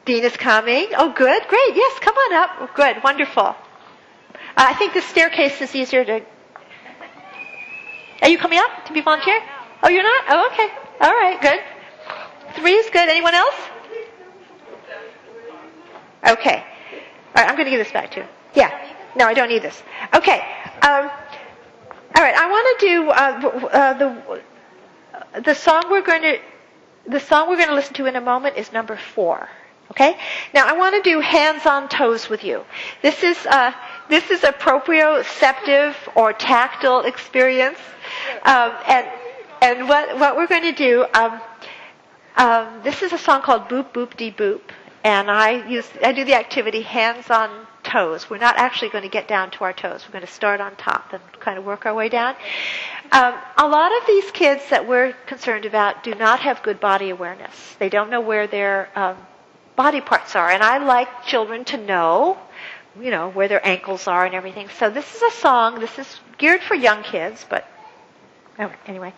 Dina's coming. Oh, good. Great. Yes, come on up. Good. Wonderful. I think the staircase is easier to... Are you coming up to be volunteer? Oh, you're not? Oh, okay. All right. Good. 3 is good. Anyone else? Okay. All right. I'm going to give this back to you. Yeah. No, I don't need this. Okay. All right. I want to do the song we're going to listen to in a moment is number 4. Okay? Now I want to do hands on toes with you. This is a proprioceptive or tactile experience, and what we're going to do. This is a song called Boop Boop Dee Boop, and I do the activity hands on toes. We're not actually going to get down to our toes. We're going to start on top and kind of work our way down. A lot of these kids that we're concerned about do not have good body awareness. They don't know where their body parts are, and I like children to know, where their ankles are and everything. So this is a song. This is geared for young kids, but anyway,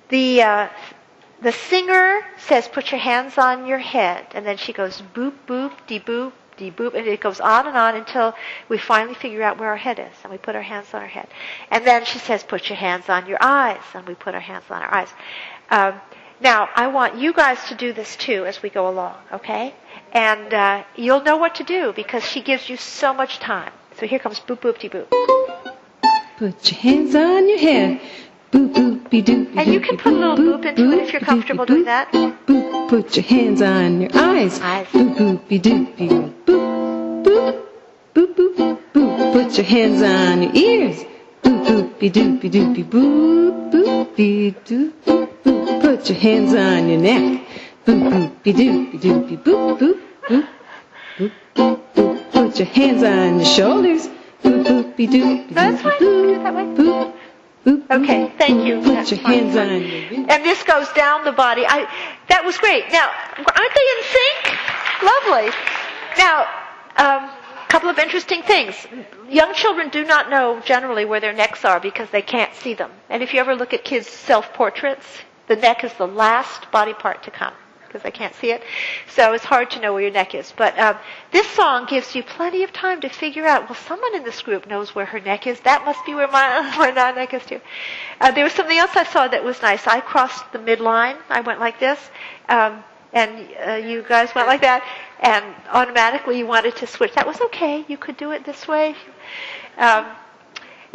the singer says, "Put your hands on your head," and then she goes boop boop dee boop dee boop, and it goes on and on until we finally figure out where our head is, and we put our hands on our head. And then she says, "Put your hands on your eyes," and we put our hands on our eyes. Now, I want you guys to do this too as we go along, okay? And you'll know what to do because she gives you so much time. So here comes boop boop dee boop. Put your hands on your head. Boop boop be doo. And you can put a little boop into it if you're comfortable doing that. Boop. Put your hands on your eyes. Boop boop be doo be boop. Boop boop boop boop. Put your hands on your ears. Boop boop be doo be boop boop be doo. Put your hands on your neck. Boop boop be doo be boop boop boop boop boop. Put your hands on your shoulders. Boop boop be doo. That's fine. Do it that way. Boop boop. Okay, thank you. Put your hands on your... And this goes down the body. That was great. Now, aren't they in sync? Lovely. Now, a couple of interesting things. Young children do not know generally where their necks are because they can't see them. And if you ever look at kids' self-portraits, the neck is the last body part to come because they can't see it. So it's hard to know where your neck is. But this song gives you plenty of time to figure out, well, someone in this group knows where her neck is. That must be where my neck is too. There was something else I saw that was nice. I crossed the midline. I went like this. And you guys went like that. And automatically you wanted to switch. That was okay. You could do it this way.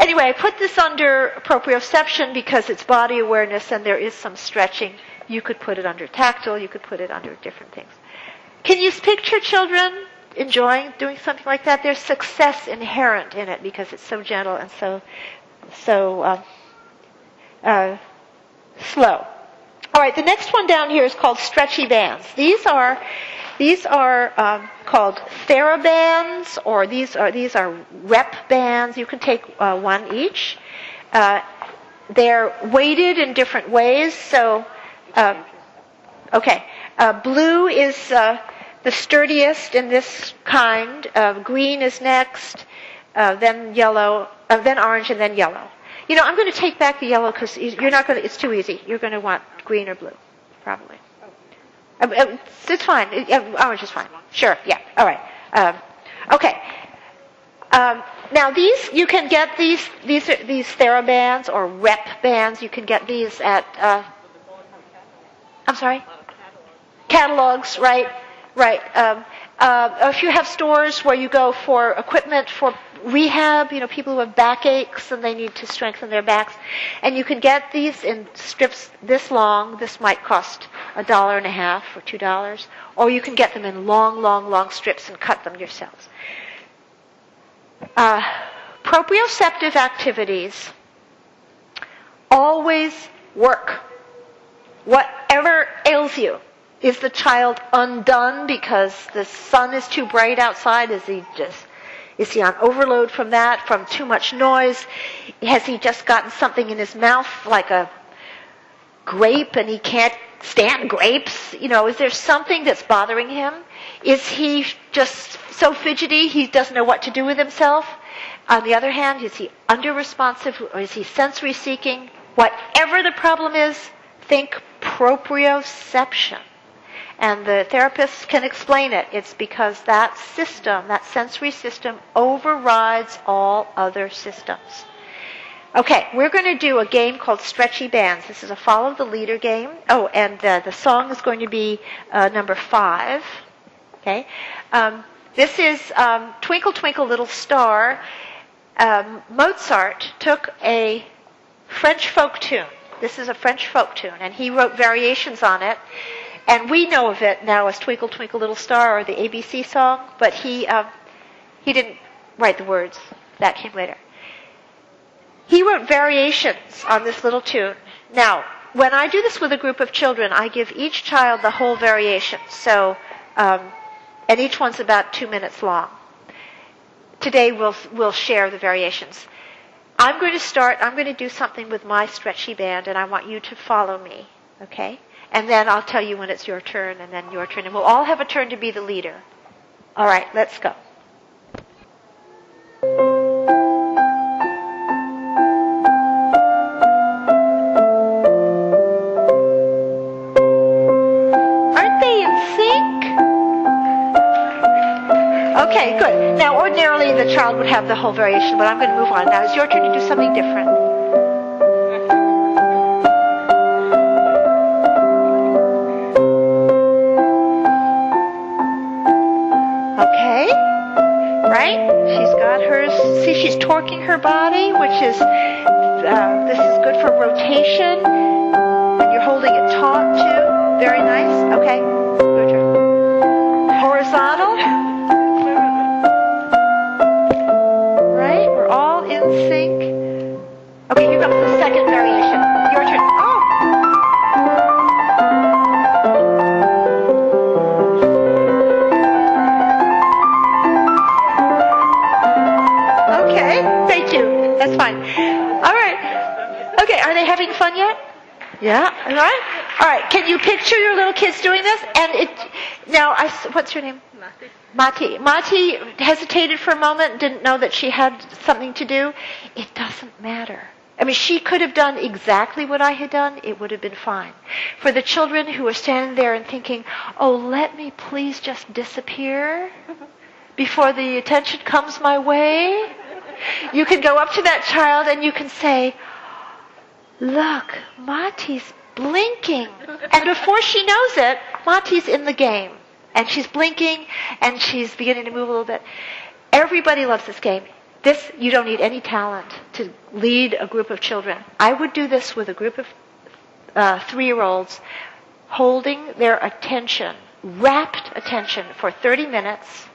Anyway, I put this under proprioception because it's body awareness and there is some stretching. You could put it under tactile. You could put it under different things. Can you picture children enjoying doing something like that? There's success inherent in it because it's so gentle and so slow. All right, the next one down here is called stretchy bands. These are called TheraBands, or these are rep bands. You can take one each. They're weighted in different ways. So, blue is the sturdiest in this kind. Green is next, then yellow, then orange, and then yellow. I'm going to take back the yellow because you're not going to. It's too easy. You're going to want green or blue, probably. It's fine. Orange is fine. Sure. Yeah. All right. Okay. Now these you can get these TheraBands or rep bands. You can get these at. I'm sorry. Catalogs, right? Right. If you have stores where you go for equipment for rehab, people who have backaches and they need to strengthen their backs, and you can get these in strips this long. This might cost $1.50 or $2, or you can get them in long strips and cut them yourselves. Proprioceptive activities always work. Whatever ails you. Is the child undone because the sun is too bright outside? Is he on overload from that, from too much noise? Has he just gotten something in his mouth like a grape and he can't stand grapes? Is there something that's bothering him? Is he just so fidgety he doesn't know what to do with himself? On the other hand, is he under-responsive or is he sensory-seeking? Whatever the problem is, think proprioception. And the therapists can explain it. It's because that system, that sensory system, overrides all other systems. Okay, we're going to do a game called Stretchy Bands. This is a follow the leader game. Oh, and the song is going to be number 5. Okay, this is Twinkle Twinkle Little Star. Mozart took a French folk tune. This is a French folk tune, and he wrote variations on it. And we know of it now as Twinkle Twinkle Little Star or the ABC song, but he didn't write the words. That came later. He wrote variations on this little tune. Now, when I do this with a group of children, I give each child the whole variation. So, and each one's about 2 minutes long. Today we'll share the variations. I'm going to do something with my stretchy band, and I want you to follow me, okay? And then I'll tell you when it's your turn, and then your turn, and we'll all have a turn to be the leader. All right, let's go. Okay, good. Now, ordinarily, the child would have the whole variation, but I'm going to move on. Now, it's your turn to do something different. Okay, right? She's got hers. See, she's torquing her body, which is, this is good for rotation. And you're holding it taut, too. Very nice. Okay, your turn. Horizontal. Sync. Okay, here comes the second variation. Your turn. Oh! Okay, thank you. That's fine. All right. Okay, are they having fun yet? Yeah, all right. All right, can you picture your little kids doing this? And what's your name? Mati. Mati hesitated for a moment, didn't know that she had something to do. It doesn't matter. I mean, she could have done exactly what I had done. It would have been fine. For the children who are standing there and thinking, oh, let me please just disappear before the attention comes my way, you can go up to that child and you can say, look, Mati's blinking. And before she knows it, Mati's in the game. And she's blinking, and she's beginning to move a little bit. Everybody loves this game. This, you don't need any talent to lead a group of children. I would do this with a group of 3-year-olds, holding their attention, rapt attention, for 30 minutes,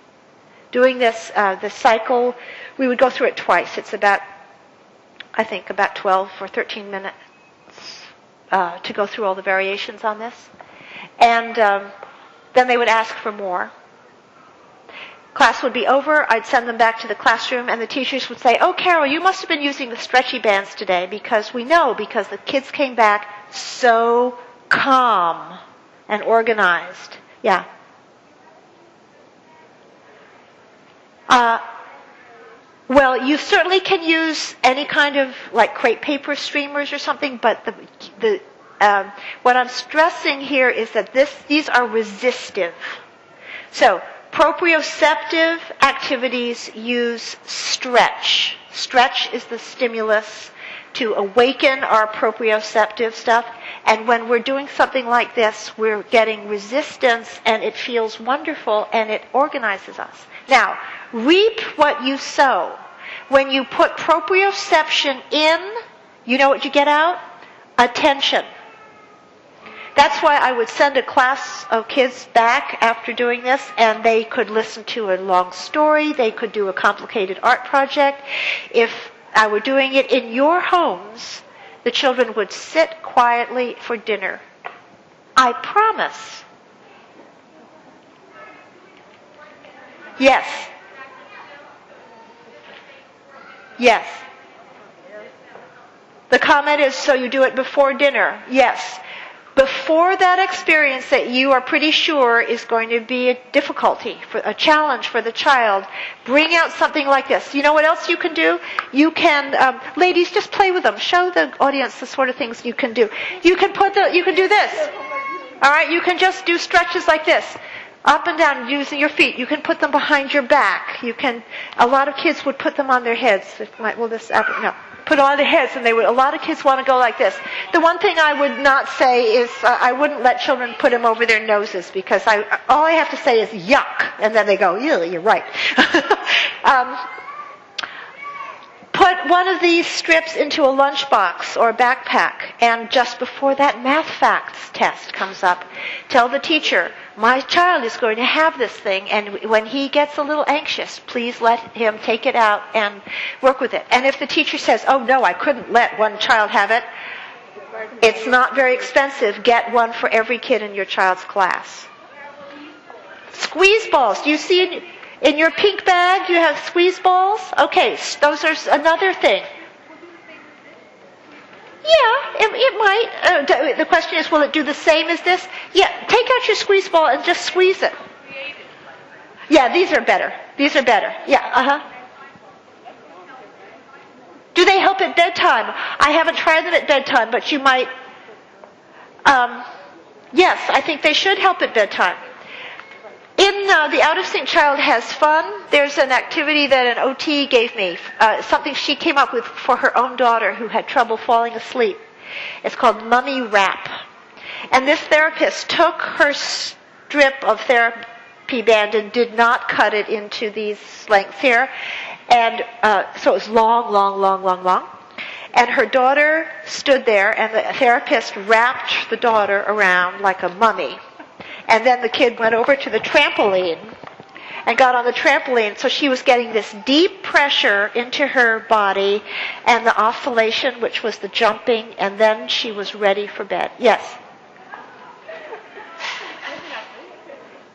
doing this, the cycle. We would go through it twice. It's about 12 or 13 minutes to go through all the variations on this. And then they would ask for more. Class would be over. I'd send them back to the classroom, and the teachers would say, oh, Carol, you must have been using the stretchy bands today, because the kids came back so calm and organized. Yeah. Well, you certainly can use any kind of like crepe paper streamers or something, but what I'm stressing here is that these are resistive. So, proprioceptive activities use stretch. Stretch is the stimulus to awaken our proprioceptive stuff. And when we're doing something like this, we're getting resistance, and it feels wonderful, and it organizes us. Now, reap what you sow. When you put proprioception in, you know what you get out? Attention. That's why I would send a class of kids back after doing this, and they could listen to a long story. They could do a complicated art project. If I were doing it in your homes, the children would sit quietly for dinner. I promise. Yes. Yes. The comment is, so you do it before dinner. Yes. Before that experience that you are pretty sure is going to be a difficulty, a challenge for the child, bring out something like this. You know what else you can do? You can, ladies, just play with them. Show the audience the sort of things you can do. You can do this. All right, you can just do stretches like this, up and down using your feet. You can put them behind your back. A lot of kids would put them on their heads. Put on their heads, and a lot of kids want to go like this. The one thing I would not say is I wouldn't let children put them over their noses, because all I have to say is yuck, and then they go, yeah, you're right. Put one of these strips into a lunchbox or a backpack, and just before that math facts test comes up, tell the teacher, my child is going to have this thing, and when he gets a little anxious, please let him take it out and work with it. And if the teacher says, oh no, I couldn't let one child have it, it's not very expensive. Get one for every kid in your child's class. Squeeze balls. Do you see in your pink bag, you have squeeze balls? Okay, those are another thing. Yeah, it might. The question is, will it do the same as this? Yeah, take out your squeeze ball and just squeeze it. Yeah, these are better. These are better. Yeah, Do they help at bedtime? I haven't tried them at bedtime, but you might. Yes, I think they should help at bedtime. In the Out of Sync Child Has Fun, there's an activity that an OT gave me, something she came up with for her own daughter who had trouble falling asleep. It's called Mummy Wrap. And this therapist took her strip of therapy band and did not cut it into these lengths here. And so it was long. And her daughter stood there, and the therapist wrapped the daughter around like a mummy. And then the kid went over to the trampoline and got on the trampoline. So she was getting this deep pressure into her body and the oscillation, which was the jumping, and then she was ready for bed. Yes?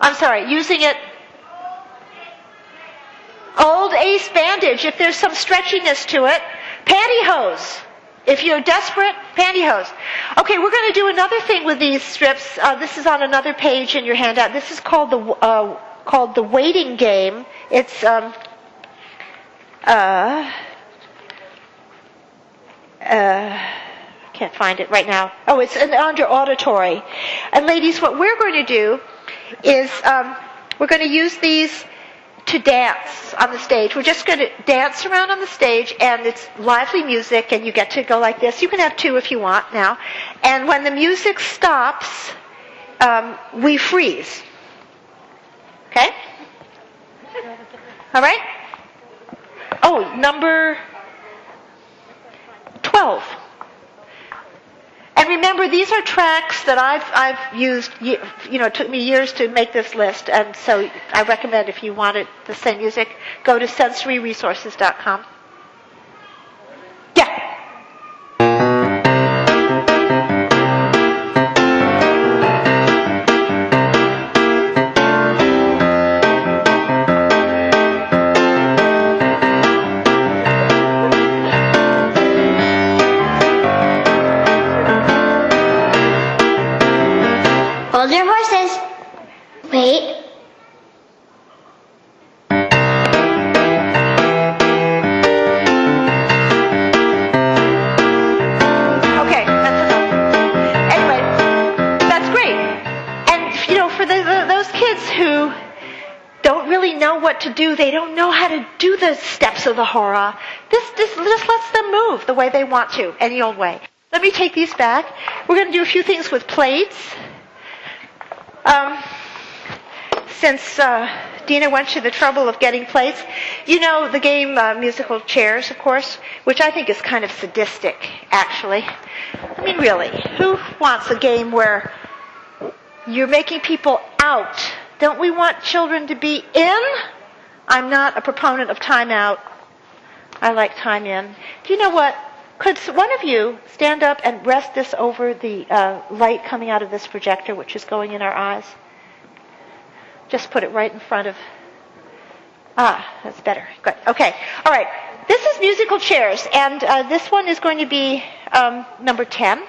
I'm sorry, using it. Old Ace bandage, if there's some stretchiness to it. Pantyhose. If you're desperate, pantyhose. Okay, we're going to do another thing with these strips. This is on another page in your handout. This is called the waiting game. It's can't find it right now. Oh, it's under auditory. And ladies, what we're going to do is we're going to use these to dance on the stage. We're just going to dance around on the stage, and it's lively music, and you get to go like this. You can have two if you want now. And when the music stops, we freeze. Okay? All right? Oh, number 12. And remember, these are tracks that I've used, it took me years to make this list, and so I recommend if you wanted the same music, go to sensoryresources.com. Yeah. Hold your horses. Wait. Okay, that's enough. Anyway, that's great. And, for those kids who don't really know what to do, they don't know how to do the steps of the hora, this just lets them move the way they want to, any old way. Let me take these back. We're going to do a few things with plates. Since Dina went to the trouble of getting plates, the game musical chairs, of course, which I think is kind of sadistic, actually. I mean, really, who wants a game where you're making people out? Don't we want children to be in? I'm not a proponent of time out. I like time in. Do you know what? Could one of you stand up and rest this over the light coming out of this projector, which is going in our eyes? Just put it right in front of... that's better. Good. Okay. All right. This is musical chairs, and this one is going to be number 10.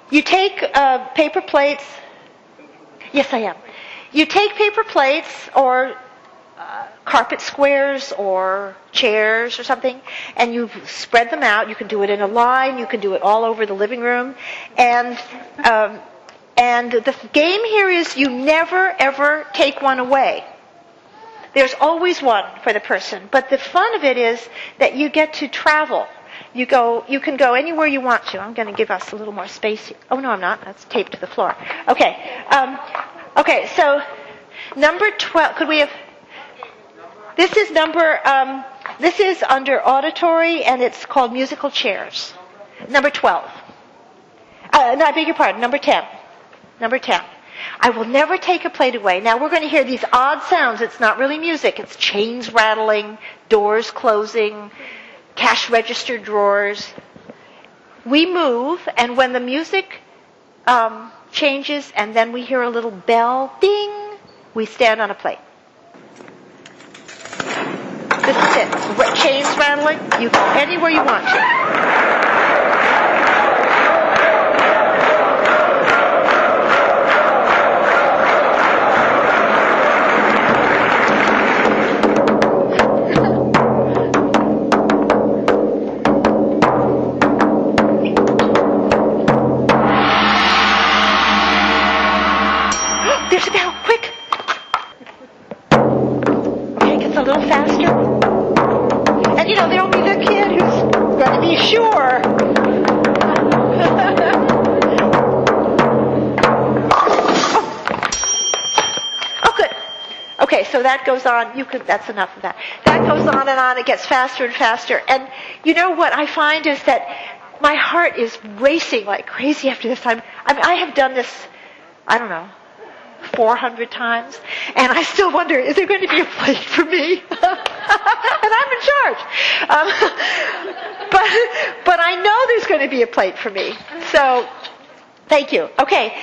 You take paper plates. Yes, I am. You take paper plates or carpet squares or chairs or something, and you spread them out. You can do it in a line. You can do it all over the living room. And the game here is you never, ever take one away. There's always one for the person. But the fun of it is that you get to travel. You can go anywhere you want to. I'm going to give us a little more space here. Oh, no, I'm not. That's taped to the floor. Okay. Okay, so number 12, could we have... This is this is under auditory, and it's called musical chairs. Number 12. No, I beg your pardon, number 10. Number 10. I will never take a plate away. Now we're going to hear these odd sounds. It's not really music. It's chains rattling, doors closing, cash register drawers. We move, and when the music changes, and then we hear a little bell, ding, we stand on a plate. This is it. Chains rattling. You go anywhere you want to. There's a bell. Quick. Okay, it gets a little faster. And you know, they're only the kid who's going to be sure. Oh, good. Okay, so that goes on. That's enough of that. That goes on and on. It gets faster and faster. And you know what I find is that my heart is racing like crazy after this time. I mean, I have done this, I don't know, 400 times, and I still wonder, is there going to be a plate for me? And I'm in charge. But I know there's going to be a plate for me. So, thank you. Okay.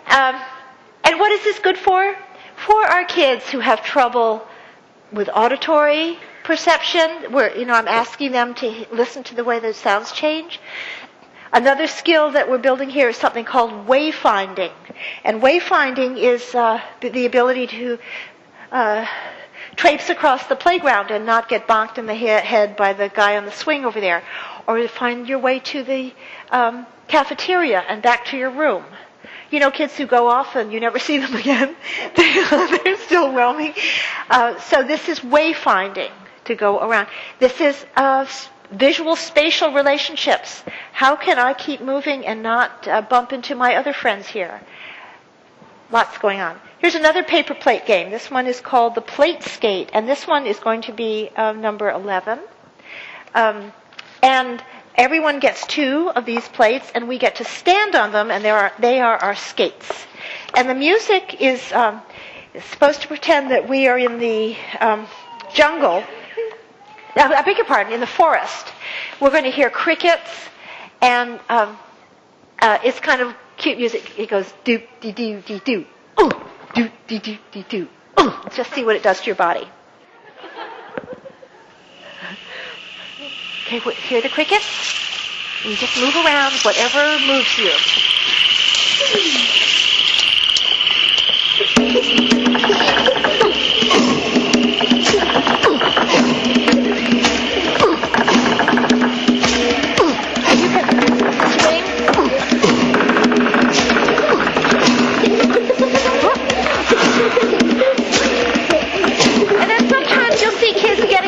And what is this good for? For our kids who have trouble with auditory perception, where, I'm asking them to listen to the way the sounds change. Another skill that we're building here is something called wayfinding. And wayfinding is the ability to traipse across the playground and not get bonked in the head by the guy on the swing over there. Or to find your way to the cafeteria and back to your room. You know, kids who go off and you never see them again. They're still roaming. So this is wayfinding, to go around. This is visual spatial relationships. How can I keep moving and not bump into my other friends here? Lots going on. Here's another paper plate game. This one is called the Plate Skate, and this one is going to be number 11. And everyone gets 2 of these plates, and we get to stand on them, and they are our skates. And the music is supposed to pretend that we are in the jungle. I beg your pardon, in the forest. We're going to hear crickets, and it's kind of cute music. It goes doop dee doo dee doo, ooh, doop dee doo dee doo, ooh. Just see what it does to your body. Okay, hear the crickets? You just move around, whatever moves you.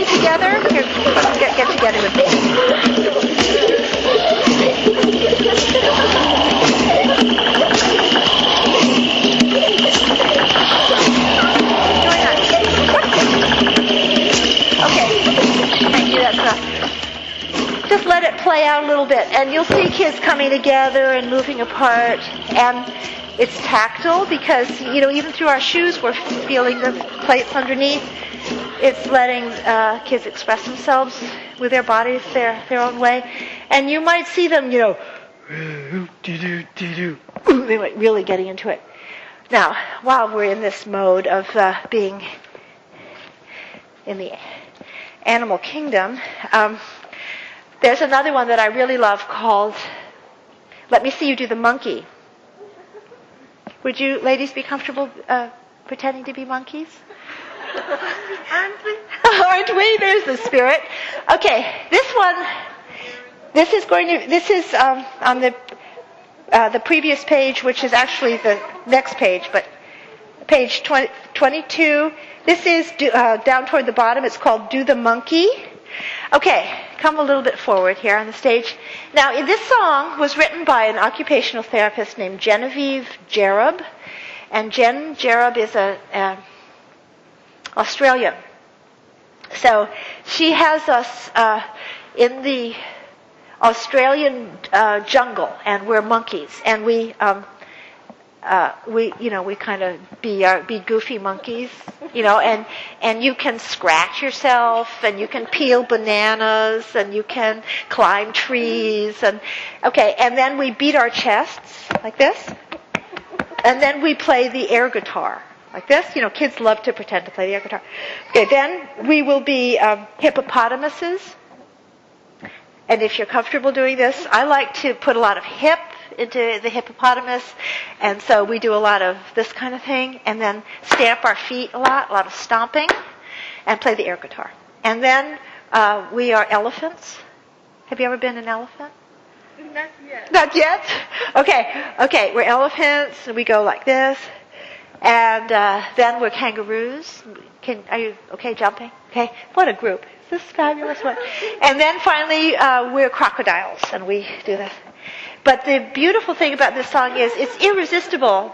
Together? Here, get together with me. Join us. Okay. Thank you, that's enough. Just let it play out a little bit, and you'll see kids coming together and moving apart, and it's tactile because, even through our shoes, we're feeling the plates underneath. It's letting kids express themselves with their bodies their own way. And you might see them, they might really getting into it. Now, while we're in this mode of being in the animal kingdom, there's another one that I really love called, let me see you do the monkey. Would you ladies be comfortable pretending to be monkeys? Aren't we? There's the spirit. Okay, this one. This is on the previous page, which is actually the next page, but page 22. This is down toward the bottom. It's called "Do the Monkey." Okay, come a little bit forward here on the stage. Now, this song was written by an occupational therapist named Genevieve Jarab, and Jen Jarab is a Australian. So she has us in the Australian jungle, and we're monkeys, and we kind of be goofy monkeys, and you can scratch yourself, and you can peel bananas, and you can climb trees, and then we beat our chests like this, and then we play the air guitar like this. Kids love to pretend to play the air guitar. Okay, then we will be hippopotamuses. And if you're comfortable doing this, I like to put a lot of hip into the hippopotamus, and so we do a lot of this kind of thing, and then stamp our feet a lot of stomping, and play the air guitar. And then we are elephants. Have you ever been an elephant? Not yet. Not yet? Okay, we're elephants, and we go like this, and then we're kangaroos. Are you okay jumping? Okay, what a group. This fabulous one. And then finally, we're crocodiles, and we do this. But the beautiful thing about this song is it's irresistible.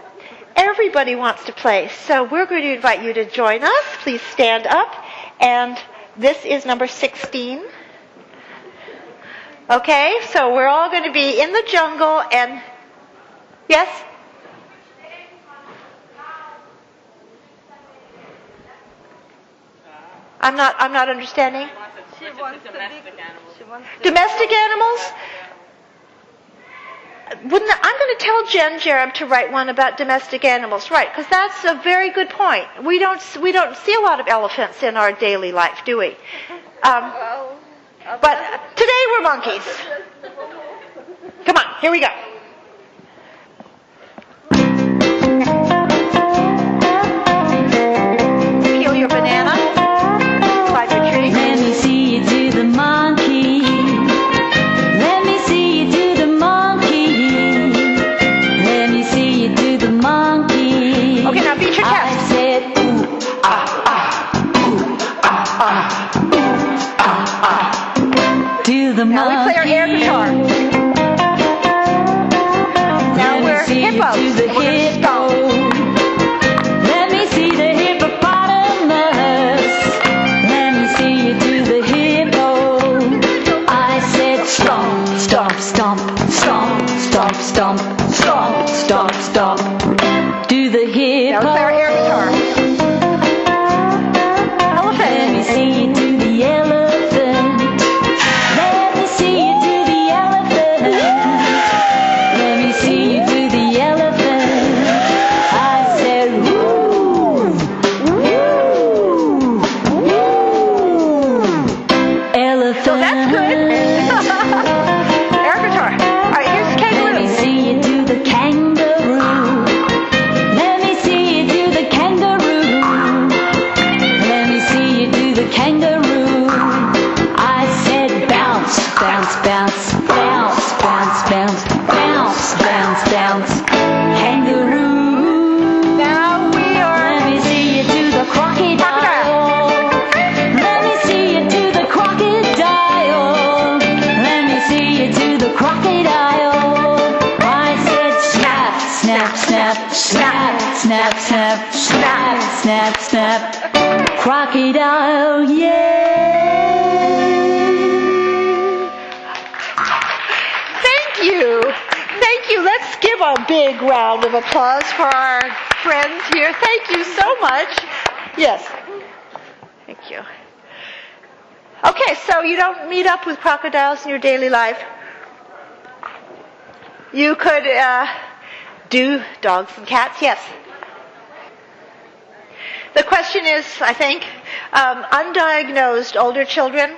Everybody wants to play. So we're going to invite you to join us. Please stand up. And this is number 16. Okay, so we're all going to be in the jungle, and yes? I'm not understanding. She wants domestic animals. Domestic animals? I'm going to tell Jen Jarab to write one about domestic animals, right? Because that's a very good point. We don't see a lot of elephants in our daily life, do we? But today we're monkeys. Come on, here we go. Peel your banana. Climb your tree. Let me see you do the monkey. Let me see you do the monkey. Let me see you do the monkey. Okay, now beat your I chest. said ooh ah ah, ooh ah ah, ooh ah ah. Do the Now monkey. we play our air guitar. Now Let me we're see you hippos. do the and we're going to hippo. stomp. Let me see the hippopotamus. Let me see you do the hippo. I said stomp, stomp, stomp, stomp, stomp, stomp, stomp, stomp, stomp. Do the hippo. Now we play our air guitar. Let me Elephant. see you do the elephant. Let me see you do the elephant. Let me see you do the elephant. I said woo, woo, woo. Elephant. So that's good. Air guitar. All right, here's Let me kangaroo. see you do the kangaroo. Let me see you do the kangaroo. Let me see you do the kangaroo. I said bounce, bounce, bounce, bounce, bounce, bounce, bounce, bounce, bounce. Kangaroo. Now we are. Let me see you do the crocodile. Let me see you do the crocodile. Let me see you do the crocodile. I said snap, snap, snap, snap, snap, snap, snap, snap, snap. Crocodile, yeah. Thank you. Thank you. Let's give a big round of applause for our friends here. Thank you so much. Yes. Thank you. Okay, so you don't meet up with crocodiles in your daily life. You could do dogs and cats, yes. The question is, I think, undiagnosed older children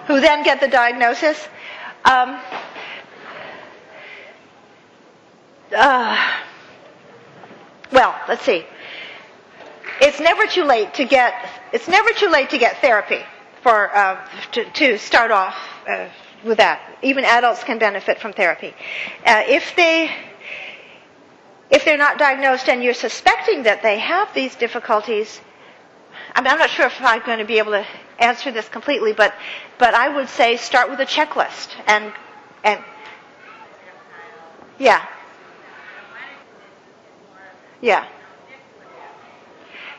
who then get the diagnosis. Well, let's see. it's never too late to get therapy to start off with that. Even adults can benefit from therapy. If they're not diagnosed and you're suspecting that they have these difficulties, I'm not sure if I'm going to be able to answer this completely, but I would say start with a checklist and yeah.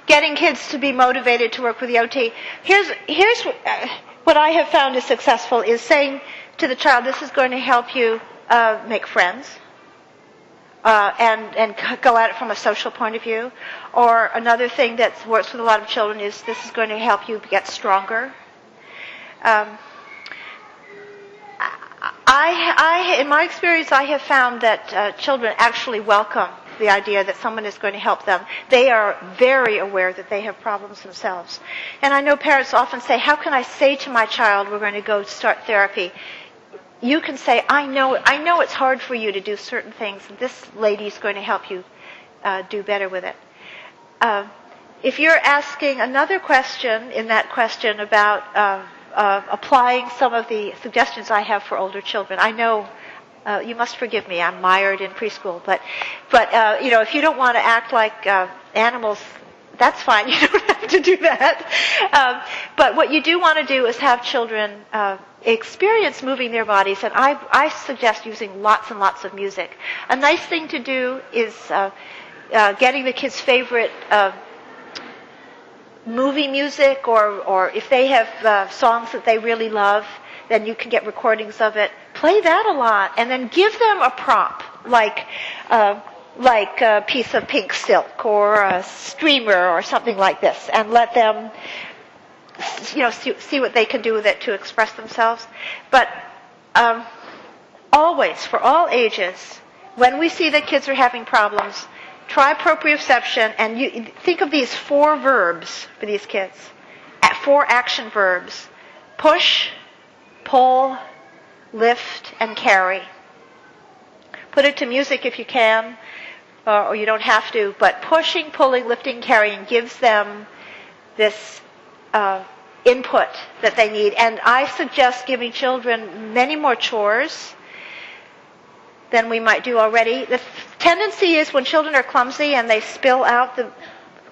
Getting kids to be motivated to work with the OT. Here's what I have found is successful is saying to the child, this is going to help you make friends and go at it from a social point of view. Or another thing that works with a lot of children is this is going to help you get stronger. In my experience, I have found that children actually welcome the idea that someone is going to help them. They are very aware that they have problems themselves. And I know parents often say, how can I say to my child, we're going to go start therapy? You can say, I know it's hard for you to do certain things, and this lady's going to help you do better with it. If you're asking another question in that question about applying some of the suggestions I have for older children, I know you must forgive me, I'm mired in preschool, but if you don't want to act like animals, that's fine. You don't have to do that. But what you do want to do is have children experience moving their bodies, and I suggest using lots and lots of music. A nice thing to do is getting the kids' favorite movie music, or if they have songs that they really love, then you can get recordings of it. Play that a lot, and then give them a prop, like a piece of pink silk or a streamer or something like this, and let them, see what they can do with it to express themselves. But always, for all ages, when we see that kids are having problems, try proprioception, and you think of these 4 verbs for these kids, 4 action verbs: push, pull, lift, and carry. Put it to music if you can, or you don't have to, but pushing, pulling, lifting, carrying gives them this input that they need. And I suggest giving children many more chores than we might do already. The tendency is when children are clumsy and they spill out the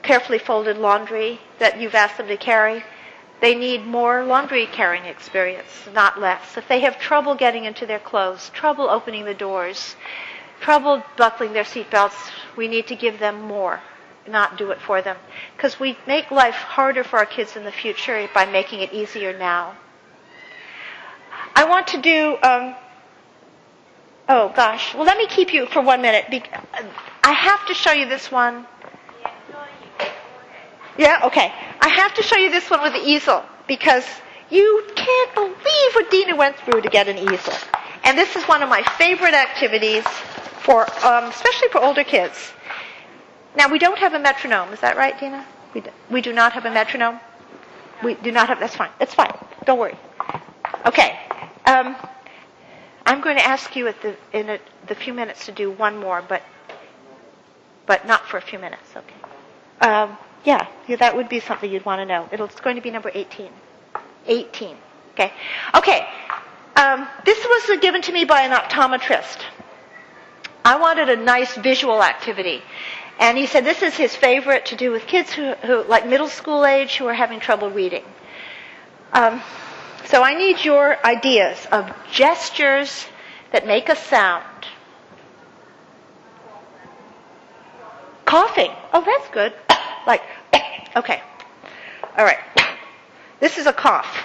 carefully folded laundry that you've asked them to carry, they need more laundry carrying experience, not less. If they have trouble getting into their clothes, trouble opening the doors, trouble buckling their seatbelts, we need to give them more, not do it for them. Because we make life harder for our kids in the future by making it easier now. I want to do, well, let me keep you for 1 minute. I have to show you this one. Yeah, okay. I have to show you this one with the easel, because you can't believe what Dina went through to get an easel. And this is one of my favorite activities for, especially for older kids. Now, we don't have a metronome. Is that right, Dina? We do not have a metronome? We do not have, that's fine. It's fine. Don't worry. Okay. I'm going to ask you in the few minutes to do one more, but not for a few minutes. Okay. Yeah, that would be something you'd want to know. It's going to be number 18. 18. Okay. Okay. This was given to me by an optometrist. I wanted a nice visual activity. And he said this is his favorite to do with kids who like middle school age, who are having trouble reading. So I need your ideas of gestures that make a sound. Coughing. Oh, that's good. Okay. All right. This is a cough.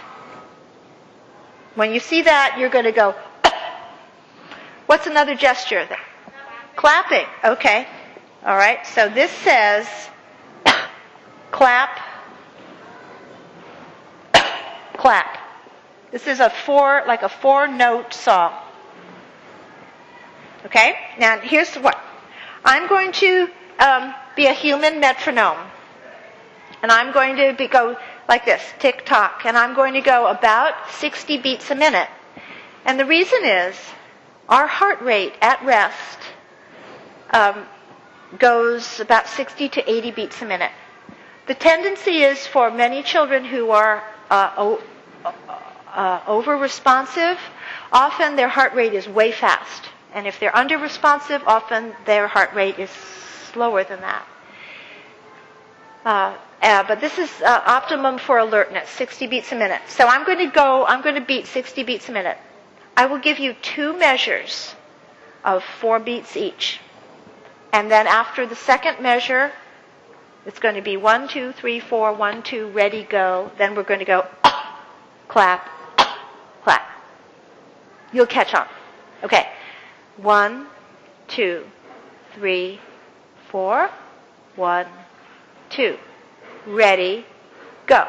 When you see that, you're going to go, what's another gesture? Clapping. Okay. All right. So this says, clap, clap. This is a 4-note song. Okay? Now, here's what. I'm going to be a human metronome. And I'm going to go like this, tick-tock. And I'm going to go about 60 beats a minute. And the reason is, our heart rate at rest goes about 60 to 80 beats a minute. The tendency is for many children who are over-responsive, often their heart rate is way fast. And if they're under-responsive, often their heart rate is slower than that. But this is optimum for alertness, 60 beats a minute. So I'm going to beat 60 beats a minute. I will give you 2 measures of 4 beats each. And then after the second measure, it's going to be 1, 2, 3, 4, 1, 2, ready, go. Then we're going to go clap, clap. You'll catch on. Okay. 1, 2, 3, 4. 1, 2. Ready, go.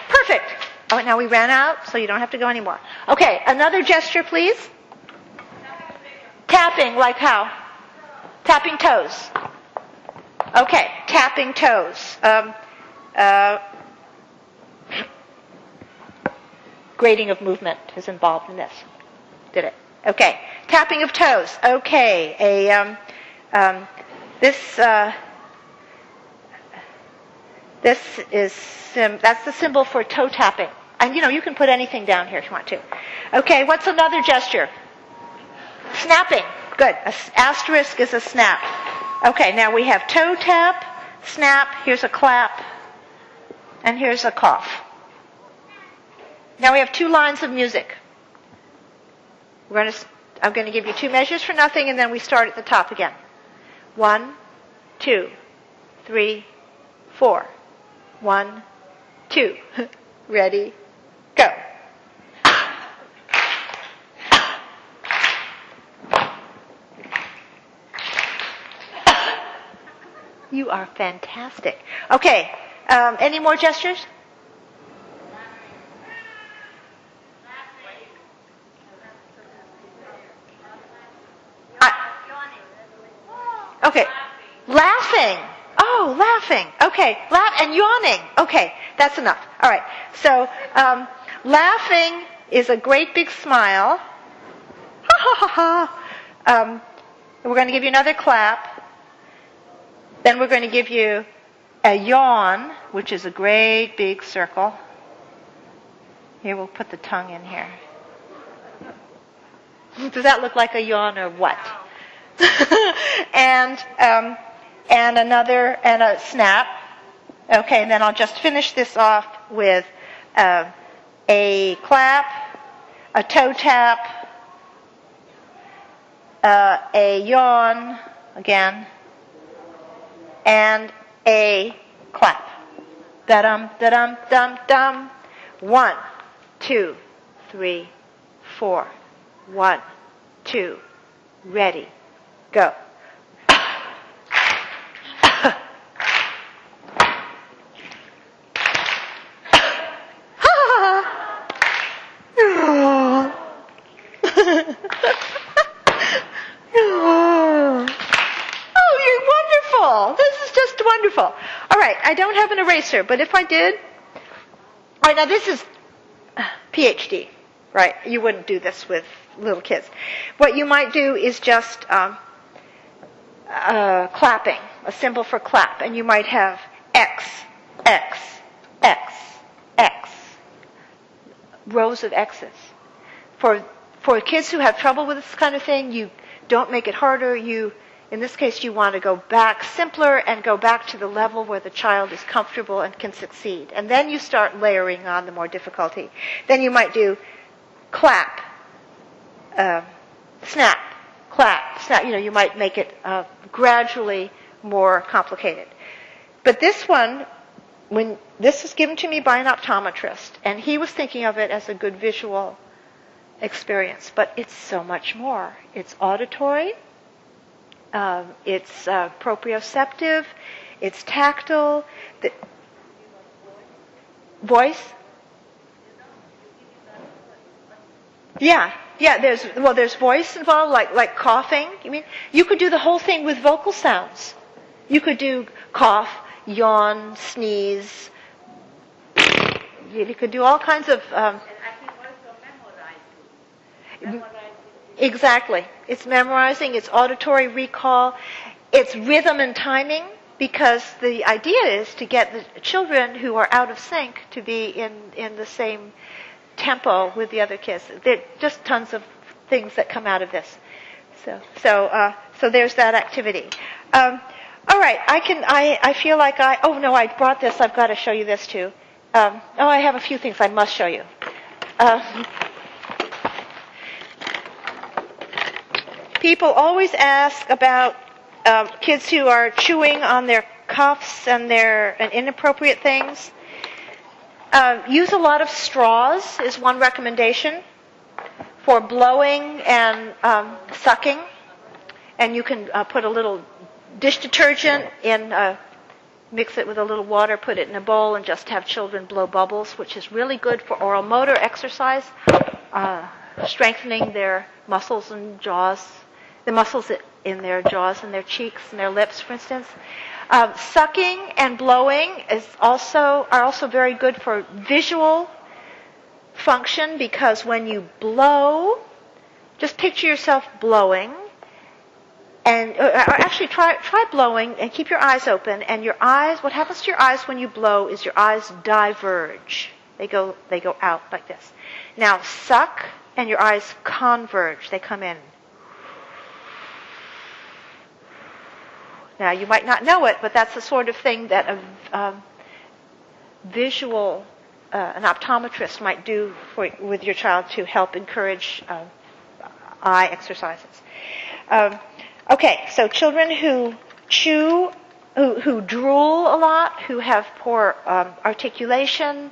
Perfect. Oh, now we ran out, so you don't have to go anymore. Okay, another gesture, please. Tapping, like how? Tapping toes. Okay, tapping toes. Grading of movement is involved in this. Did it? Okay, tapping of toes. Okay, this is that's the symbol for toe tapping. And you can put anything down here if you want to. Okay, what's another gesture? Snapping. Good. Asterisk is a snap. Okay, now we have toe tap, snap, here's a clap, and here's a cough. Now we have 2 lines of music. I'm going to give you 2 measures for nothing, and then we start at the top again. 1, 2, 3, 4. 1, 2. Ready, go. You are fantastic. Okay, any more gestures? Okay, laughing. Oh, laughing. Okay, and yawning. Okay, that's enough. All right. So, laughing is a great big smile. Ha ha ha ha. We're going to give you another clap. Then we're going to give you a yawn, which is a great big circle. Here, we'll put the tongue in here. Does that look like a yawn or what? and a snap. Okay, and then I'll just finish this off with a clap, a toe tap, a yawn again, and a clap. Da-dum, da-dum, dum, dum. 1, 2, 3, 4. 1, 2, ready, go. Wonderful. All right, I don't have an eraser, but if I did, all right, now this is PhD, right? You wouldn't do this with little kids. What you might do is just clapping, a symbol for clap, and you might have X, X, X, X, rows of X's. For kids who have trouble with this kind of thing, you don't make it harder. In this case, you want to go back simpler and go back to the level where the child is comfortable and can succeed. And then you start layering on the more difficulty. Then you might do clap, snap, clap, snap. You might make it gradually more complicated. But this one, when this was given to me by an optometrist, and he was thinking of it as a good visual experience, but it's so much more. It's auditory. It's proprioceptive, it's tactile. Voice? Yeah. There's voice involved, like coughing. You could do the whole thing with vocal sounds. You could do cough, yawn, sneeze. You could do all kinds of. And I think also memorize. Exactly. It's memorizing, it's auditory recall. It's rhythm and timing, because the idea is to get the children who are out of sync to be in the same tempo with the other kids. There are just tons of things that come out of this. So there's that activity. All right, I feel like oh no, I brought this. I've got to show you this too. I have a few things I must show you. People always ask about kids who are chewing on their cuffs and inappropriate things. Use a lot of straws is one recommendation for blowing and sucking. And you can put a little dish detergent in, mix it with a little water, put it in a bowl, and just have children blow bubbles, which is really good for oral motor exercise, strengthening their muscles and jaws, the muscles in their jaws and their cheeks and their lips, for instance. Sucking and blowing are also very good for visual function, because when you blow, just picture yourself blowing, and or actually try blowing and keep your eyes open. And your eyes, what happens to your eyes when you blow is your eyes diverge. They go out like this. Now suck and your eyes converge. They come in. Now you might not know it, but that's the sort of thing that an optometrist might do with your child to help encourage eye exercises. Okay, so children who chew, who drool a lot, who have poor articulation,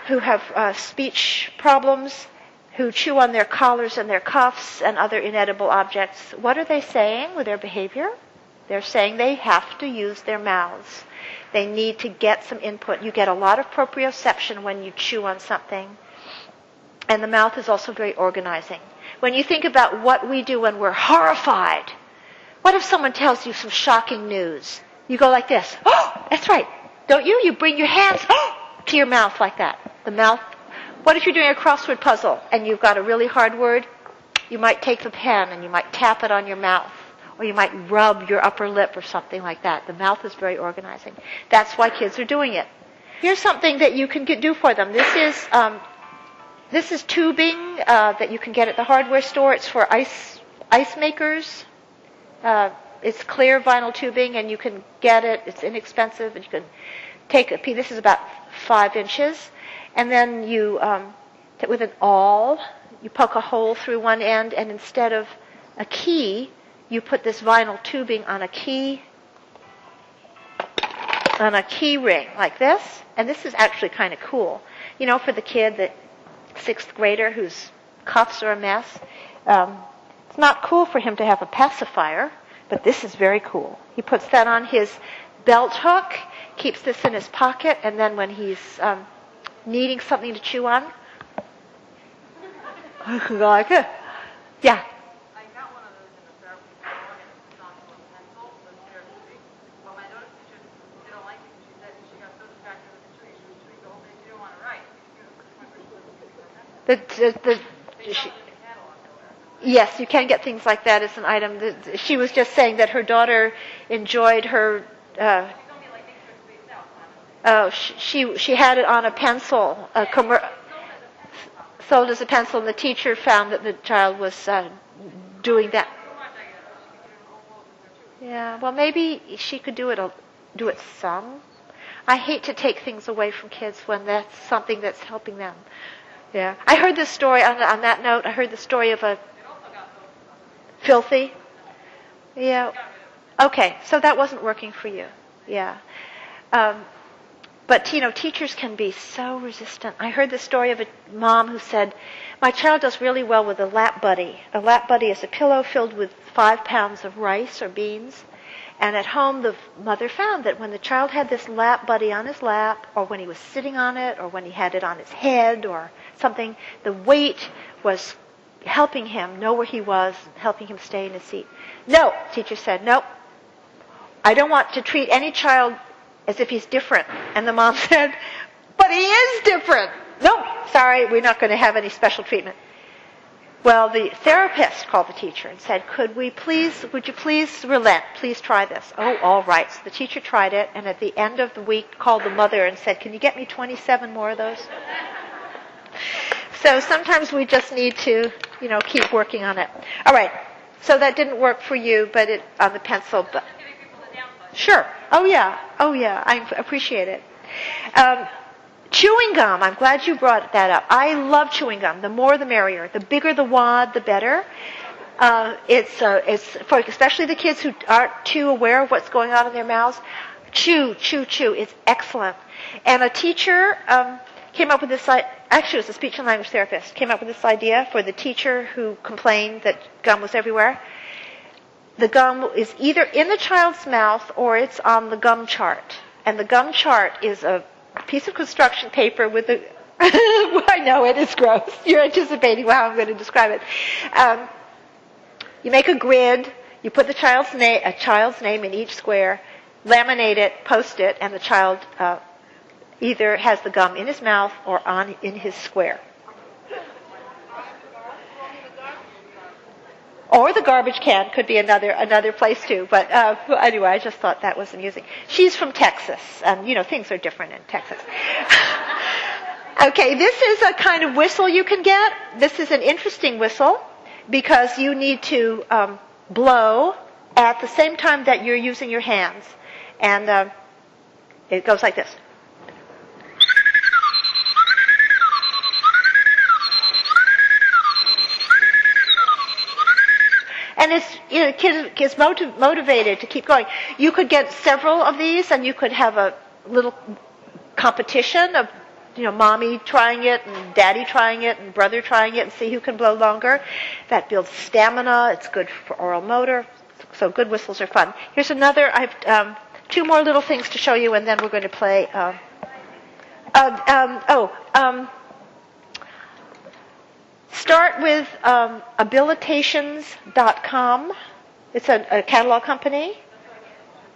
who have speech problems, who chew on their collars and their cuffs and other inedible objects, what are they saying with their behavior? They're saying they have to use their mouths. They need to get some input. You get a lot of proprioception when you chew on something. And the mouth is also very organizing. When you think about what we do when we're horrified, what if someone tells you some shocking news? You go like this. Oh, that's right. Don't you? You bring your hands to your mouth like that. The mouth. What if you're doing a crossword puzzle and you've got a really hard word? You might take the pen and you might tap it on your mouth. Or you might rub your upper lip or something like that. The mouth is very organizing. That's why kids are doing it. Here's something that you can do for them. This is tubing that you can get at the hardware store. It's for ice makers. It's clear vinyl tubing, and you can get it. It's inexpensive, and you can take a piece. This is about 5 inches, and then you, with an awl, you poke a hole through one end, and instead of a key, you put this vinyl tubing on a key ring like this, and this is actually kind of cool. You know, for the kid, the 6th grader whose cuffs are a mess, it's not cool for him to have a pacifier, but this is very cool. He puts that on his belt hook, keeps this in his pocket, and then when he's needing something to chew on, I can go like this. Yeah. Yes, you can get things like that as an item. She was just saying that her daughter enjoyed her. She had it on a pencil, sold as a pencil, and the teacher found that the child was doing that. Yeah, well, maybe she could do it some. I hate to take things away from kids when that's something that's helping them. Yeah, I heard this story on that note. I heard the story of a filthy. Yeah. Okay, so that wasn't working for you. Yeah. But teachers can be so resistant. I heard the story of a mom who said, "My child does really well with a lap buddy. A lap buddy is a pillow filled with 5 pounds of rice or beans." And at home, the mother found that when the child had this lap buddy on his lap, or when he was sitting on it, or when he had it on his head or something, the weight was helping him know where he was, helping him stay in his seat. No, teacher said, no, I don't want to treat any child as if he's different. And the mom said, but he is different. No, sorry, we're not going to have any special treatment. Well, the therapist called the teacher and said, would you please relent? Please try this. Oh, all right. So the teacher tried it, and at the end of the week called the mother and said, can you get me 27 more of those? So sometimes we just need to, keep working on it. All right. So that didn't work for you, but on the pencil. But sure. Oh yeah. I appreciate it. Chewing gum. I'm glad you brought that up. I love chewing gum. The more, the merrier. The bigger the wad, the better. It's for especially the kids who aren't too aware of what's going on in their mouths. Chew. It's excellent. And a teacher came up with this. Actually, it was a speech and language therapist. Came up with this idea for the teacher who complained that gum was everywhere. The gum is either in the child's mouth or it's on the gum chart. And the gum chart is a piece of construction paper with a I know it is gross. You're anticipating how I'm going to describe it. You make a grid. You put a child's name in each square, laminate it, post it, and the child either has the gum in his mouth or in his square. Or the garbage can could be another place too. But anyway, I just thought that was amusing. She's from Texas, and things are different in Texas. Okay, this is a kind of whistle you can get. This is an interesting whistle because you need to blow at the same time that you're using your hands, and it goes like this. And it's, kid gets motivated to keep going. You could get several of these, and you could have a little competition of, mommy trying it, and daddy trying it, and brother trying it, and see who can blow longer. That builds stamina. It's good for oral motor. So good whistles are fun. Here's another. I have 2 more little things to show you, and then we're going to play. Start with habilitations.com. It's a catalog company.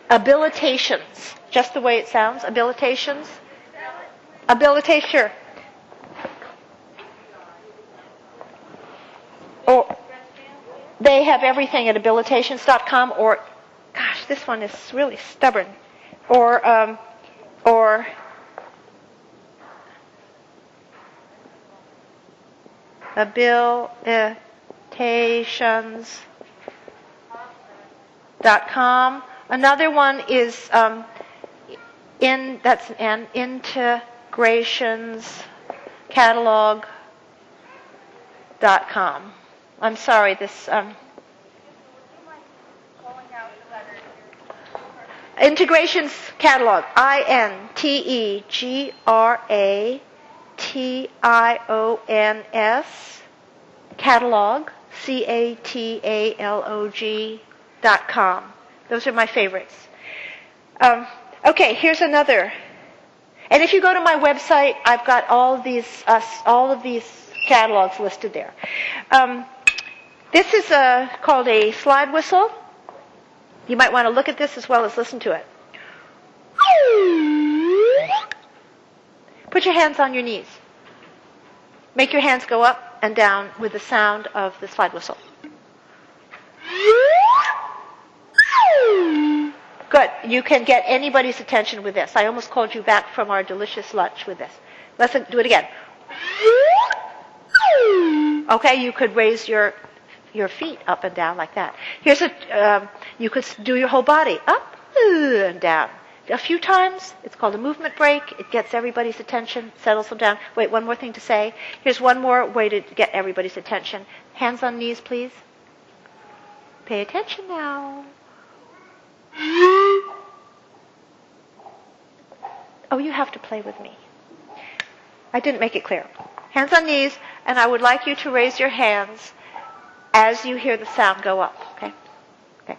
Habilitations, just the way it sounds. Habilitations. Habilitation, sure. Or they have everything at habilitations.com. Or, gosh, this one is really stubborn. Or habilitations.com. Another one is that's an integrations catalog.com. I'm sorry, this integrations catalog. INTEGRATIONS catalog, CATALOG.com. Those are my favorites. Okay, here's another. And if you go to my website, I've got all of these catalogs listed there. This is called a slide whistle. You might want to look at this as well as listen to it. Put your hands on your knees. Make your hands go up and down with the sound of the slide whistle. Good. You can get anybody's attention with this. I almost called you back from our delicious lunch with this. Let's do it again. Okay, you could raise your feet up and down like that. Here's you could do your whole body up and down. A few times. It's called a movement break. It gets everybody's attention, settles them down. Wait, one more thing to say. Here's one more way to get everybody's attention. Hands on knees, please. Pay attention now. Oh, you have to play with me. I didn't make it clear. Hands on knees, and I would like you to raise your hands as you hear the sound go up. Okay? Okay.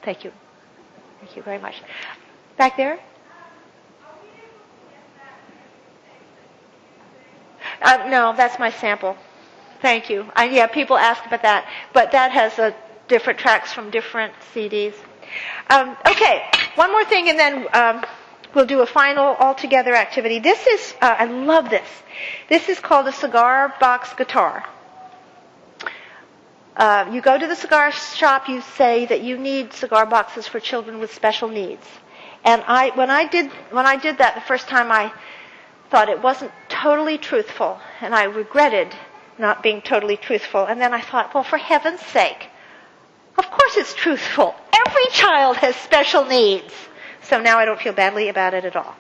Thank you. Thank you very much. Back there? No, that's my sample. Thank you. Yeah, people ask about that. But that has different tracks from different CDs. Okay, one more thing, and then we'll do a final all-together activity. This is, I love this. This is called a cigar box guitar. You go to the cigar shop, you say that you need cigar boxes for children with special needs. And when I did that the first time, I thought it wasn't totally truthful, and I regretted not being totally truthful. And then I thought, well, for heaven's sake, of course it's truthful. Every child has special needs. So now I don't feel badly about it at all.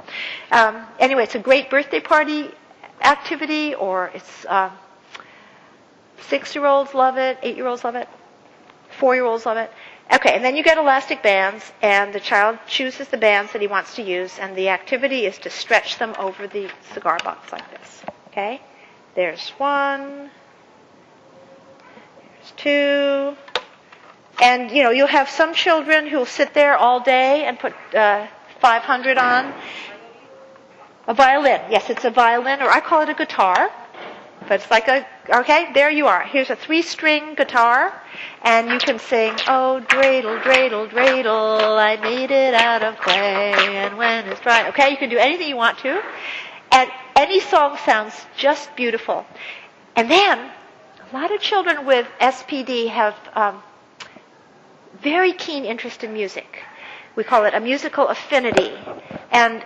Anyway, it's a great birthday party activity, or it's 6-year-olds love it, 8-year-olds love it, 4-year-olds love it. Okay, and then you get elastic bands, and the child chooses the bands that he wants to use, and the activity is to stretch them over the cigar box like this. Okay? There's 1. There's 2. And, you'll have some children who'll sit there all day and put 500 on. A violin. Yes, it's a violin, or I call it a guitar. But it's like okay, there you are. Here's a 3-string guitar, and you can sing, oh, dreidel, dreidel, dreidel, I made it out of clay, and when it's dry. Okay, you can do anything you want to. And any song sounds just beautiful. And then, a lot of children with SPD have very keen interest in music. We call it a musical affinity. And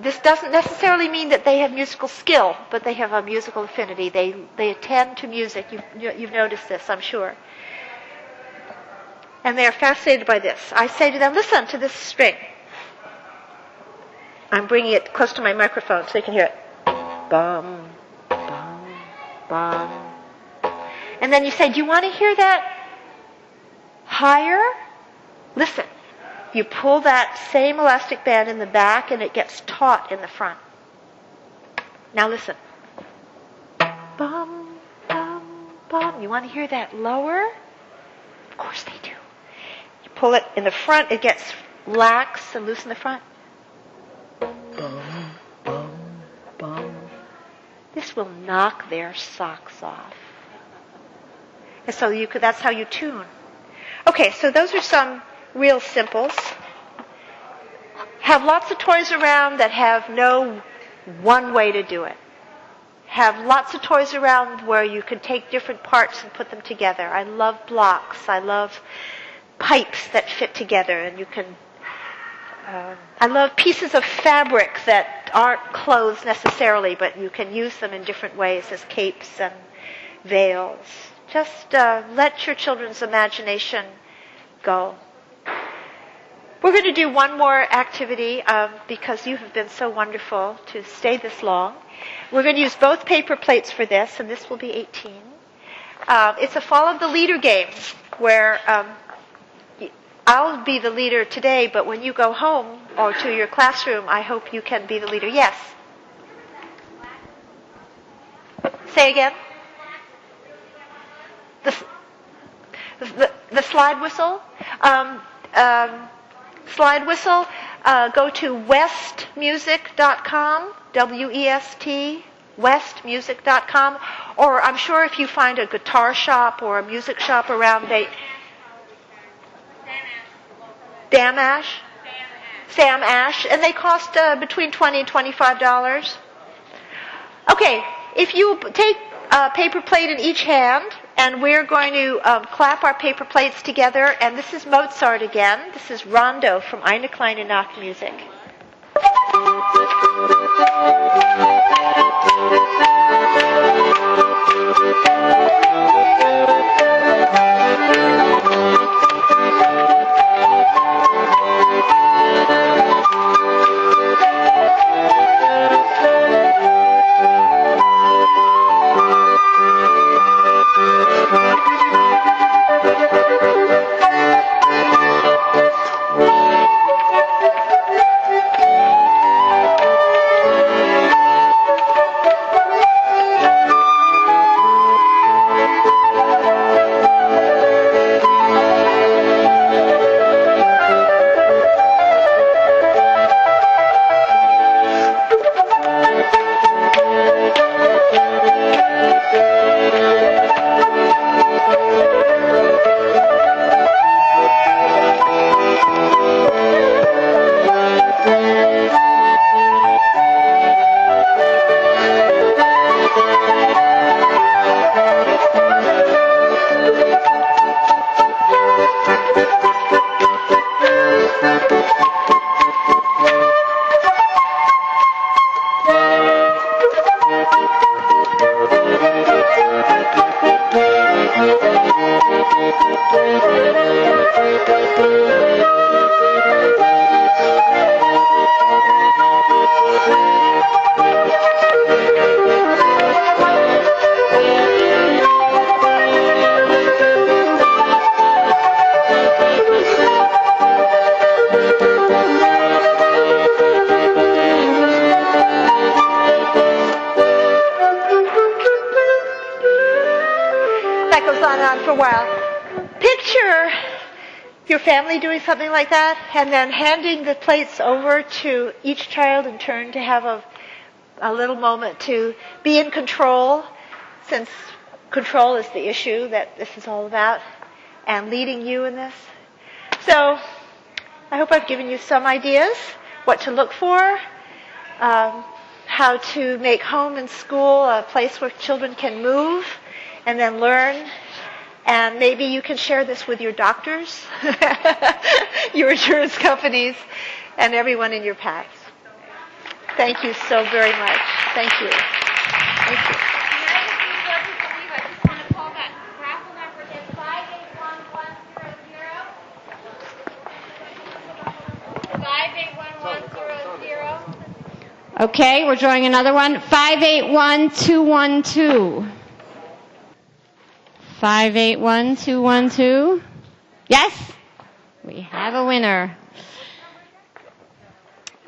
this doesn't necessarily mean that they have musical skill, but they have a musical affinity. They attend to music. You've noticed this, I'm sure. And they are fascinated by this. I say to them, listen to this string. I'm bringing it close to my microphone so you can hear it. Bum, bum, bum. And then you say, do you want to hear that higher? Listen. You pull that same elastic band in the back, and it gets taut in the front. Now listen. Bum, bum, bum. You want to hear that lower? Of course they do. You pull it in the front, it gets lax and loose in the front. Bum, bum, bum. This will knock their socks off. And so that's how you tune. Okay, so those are some real simples. Have lots of toys around that have no one way to do it. Have lots of toys around where you can take different parts and put them together. I love blocks. I love pipes that fit together, and you can. I love pieces of fabric that aren't clothes necessarily, but you can use them in different ways as capes and veils. Just let your children's imagination go. We're going to do one more activity because you have been so wonderful to stay this long. We're going to use both paper plates for this, and this will be 18. It's a follow the leader game where I'll be the leader today, but when you go home or to your classroom, I hope you can be the leader. Yes? Say again? The slide whistle? Slide whistle, go to westmusic.com, W-E-S-T, westmusic.com, or I'm sure if you find a guitar shop or a music shop around, Sam Ash, and they cost between $20 and $25. Okay, if you take a paper plate in each hand, and we're going to clap our paper plates together, and this is Mozart again. This is Rondo from Eine kleine Nachtmusik. gone on for a while. Picture your family doing something like that and then handing the plates over to each child in turn to have a little moment to be in control, since control is the issue that this is all about, and leading you in this. So I hope I've given you some ideas what to look for, how to make home and school a place where children can move and then learn. And maybe you can share this with your doctors, your insurance companies, and everyone in your paths. Thank you so very much. Thank you. Thank you. I just want to call that raffle number is 581100. 581100. Okay, we're drawing another one. 581212. 581212. Yes? We have a winner.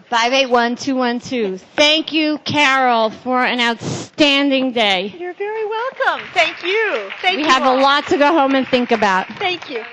581212. Thank you, Carol, for an outstanding day. You're very welcome. Thank you. Thank you. We have a lot to go home and think about. Thank you.